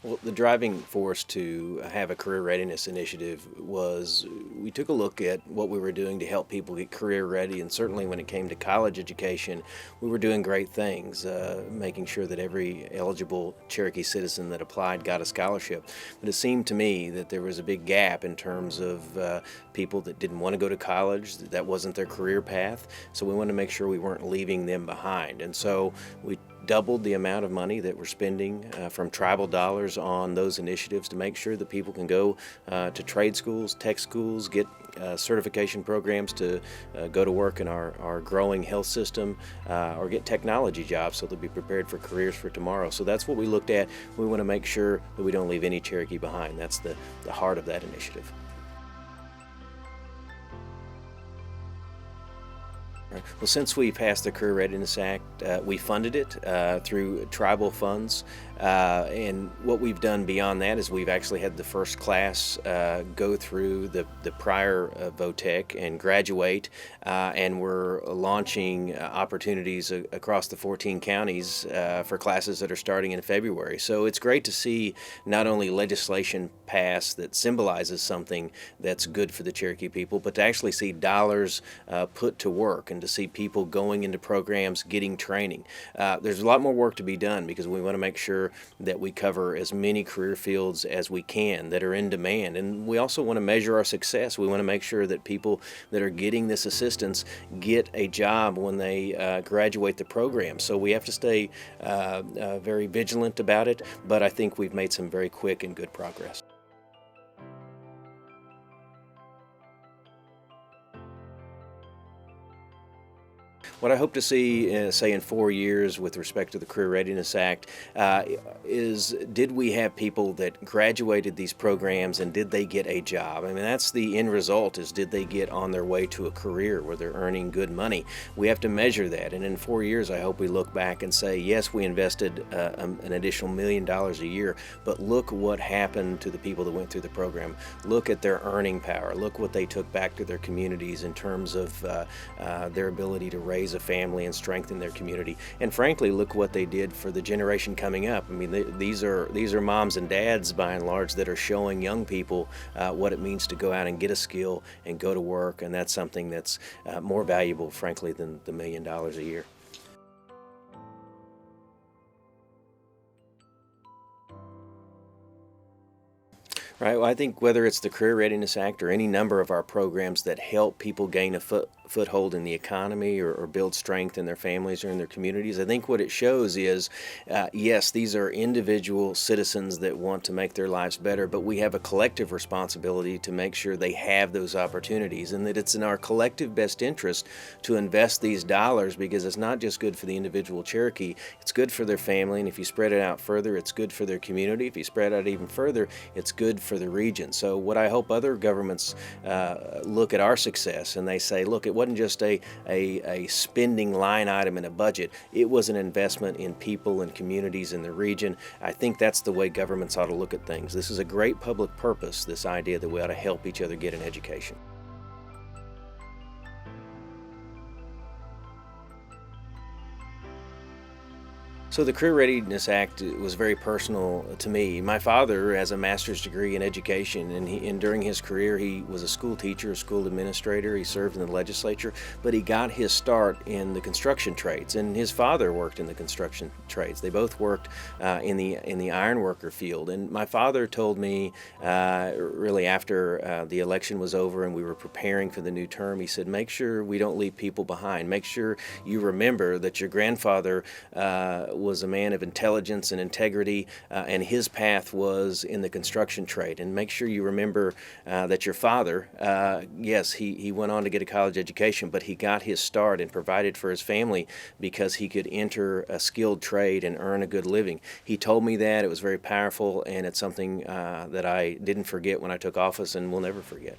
Well, the driving force to have a career readiness initiative was we took a look at what we were doing to help people get career ready, and certainly when it came to college education, we were doing great things, making sure that every eligible Cherokee citizen that applied got a scholarship. But it seemed to me that there was a big gap in terms of people that didn't want to go to college, that wasn't their career path, so we wanted to make sure we weren't leaving them behind. And so we doubled the amount of money that we're spending from tribal dollars on those initiatives to make sure that people can go to trade schools, tech schools, get certification programs to go to work in our growing health system, or get technology jobs so they'll be prepared for careers for tomorrow. So that's what we looked at. We want to make sure that we don't leave any Cherokee behind. That's the heart of that initiative. Well, since we passed the Career Readiness Act, we funded it through tribal funds. And what we've done beyond that is we've actually had the first class go through the prior VOTEC and graduate, and we're launching opportunities across the 14 counties for classes that are starting in February. So it's great to see not only legislation pass that symbolizes something that's good for the Cherokee people, but to actually see dollars put to work and to see people going into programs, getting training. There's a lot more work to be done because we want to make sure that we cover as many career fields as we can that are in demand. And we also want to measure our success. We want to make sure that people that are getting this assistance get a job when they graduate the program. So we have to stay very vigilant about it, but I think we've made some very quick and good progress. What I hope to see, say in 4 years with respect to the Career Readiness Act, is did we have people that graduated these programs and did they get a job? I mean, that's the end result, is did they get on their way to a career where they're earning good money? We have to measure that, and in 4 years I hope we look back and say, yes, we invested an additional $1 million a year, but look what happened to the people that went through the program. Look at their earning power. Look what they took back to their communities in terms of their ability to raise a family and strengthen their community. And frankly, look what they did for the generation coming up. I mean, these are moms and dads by and large that are showing young people what it means to go out and get a skill and go to work, and that's something that's more valuable, frankly, than the $1 million a year. Right. Well, I think whether it's the Career Readiness Act or any number of our programs that help people gain a foothold in the economy or build strength in their families or in their communities, I think what it shows is, yes, these are individual citizens that want to make their lives better, but we have a collective responsibility to make sure they have those opportunities, and that it's in our collective best interest to invest these dollars, because it's not just good for the individual Cherokee, it's good for their family, and if you spread it out further, it's good for their community. If you spread it out even further, it's good for the region. So what I hope other governments look at our success and they say, look, it wasn't just a spending line item in a budget, it was an investment in people and communities in the region. I think that's the way governments ought to look at things. This is a great public purpose, this idea that we ought to help each other get an education. So the Career Readiness Act was very personal to me. My father has a master's degree in education, and during his career he was a school teacher, a school administrator. He served in the legislature, but he got his start in the construction trades, and his father worked in the construction trades. They both worked in the iron worker field. And my father told me, really after the election was over and we were preparing for the new term, he said, make sure we don't leave people behind. Make sure you remember that your grandfather was a man of intelligence and integrity, and his path was in the construction trade. And make sure you remember that your father, yes, he went on to get a college education, but he got his start and provided for his family because he could enter a skilled trade and earn a good living. He told me that. It was very powerful, and it's something that I didn't forget when I took office and will never forget.